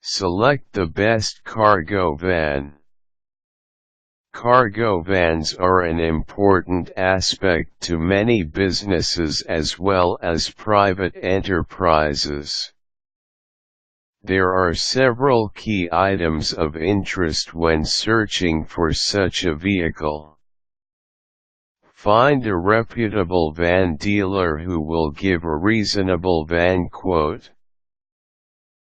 Select the best cargo van. Cargo vans are an important aspect to many businesses as well as private enterprises. There are several key items of interest when searching for such a vehicle. Find a reputable van dealer who will give a reasonable van quote.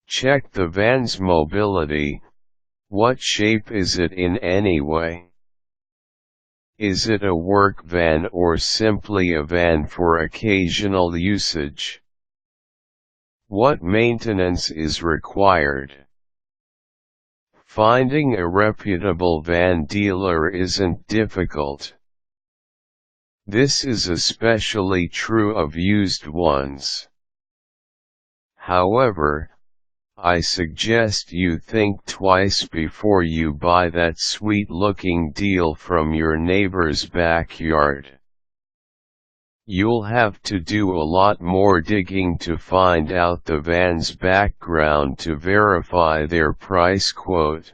Check the van's mobility. What shape is it in anyway? Is it a work van or simply a van for occasional usage? What maintenance is required? Finding a reputable van dealer isn't difficult. This is especially true of used ones. However, I suggest you think twice before you buy that sweet-looking deal from your neighbor's backyard. You'll have to do a lot more digging to find out the van's background to verify their price quote.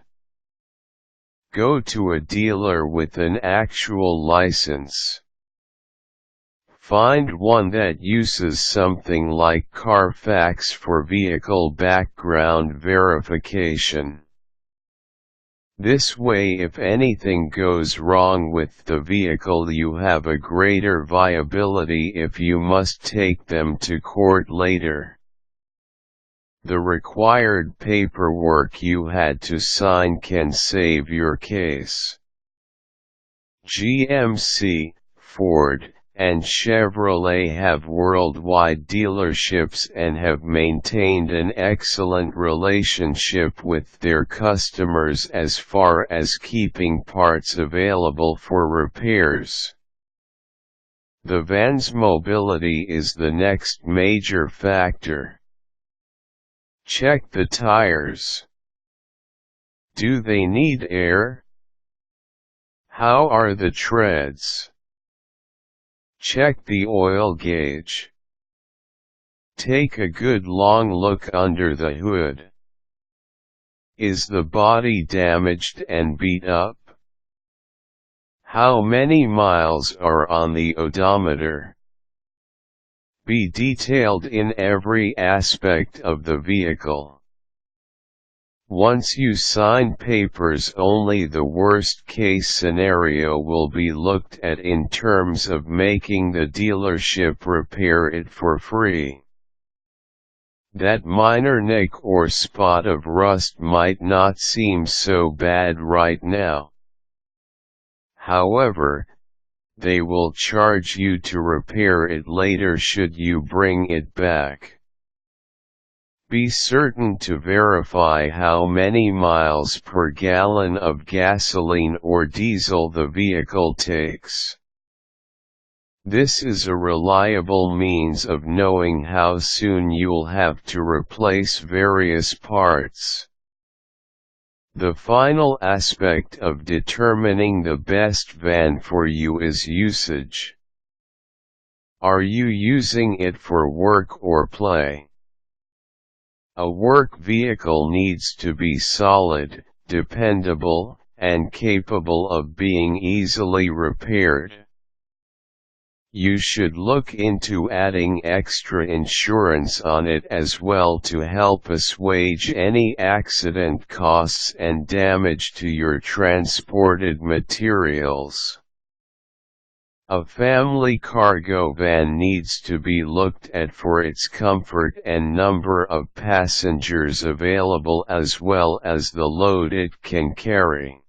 Go to a dealer with an actual license. Find one that uses something like Carfax for vehicle background verification. This way, if anything goes wrong with the vehicle, you have a greater viability if you must take them to court later. The required paperwork you had to sign can save your case. GMC, Ford, and Chevrolet have worldwide dealerships and have maintained an excellent relationship with their customers as far as keeping parts available for repairs. The van's mobility is the next major factor. Check the tires. Do they need air? How are the treads? Check the oil gauge. Take a good long look under the hood. Is the body damaged and beat up? How many miles are on the odometer? Be detailed in every aspect of the vehicle. Once you sign papers, only the worst-case scenario will be looked at in terms of making the dealership repair it for free. That minor nick or spot of rust might not seem so bad right now. However, they will charge you to repair it later should you bring it back. Be certain to verify how many miles per gallon of gasoline or diesel the vehicle takes. This is a reliable means of knowing how soon you'll have to replace various parts. The final aspect of determining the best van for you is usage. Are you using it for work or play? A work vehicle needs to be solid, dependable, and capable of being easily repaired. You should look into adding extra insurance on it as well to help assuage any accident costs and damage to your transported materials. A family cargo van needs to be looked at for its comfort and number of passengers available as well as the load it can carry.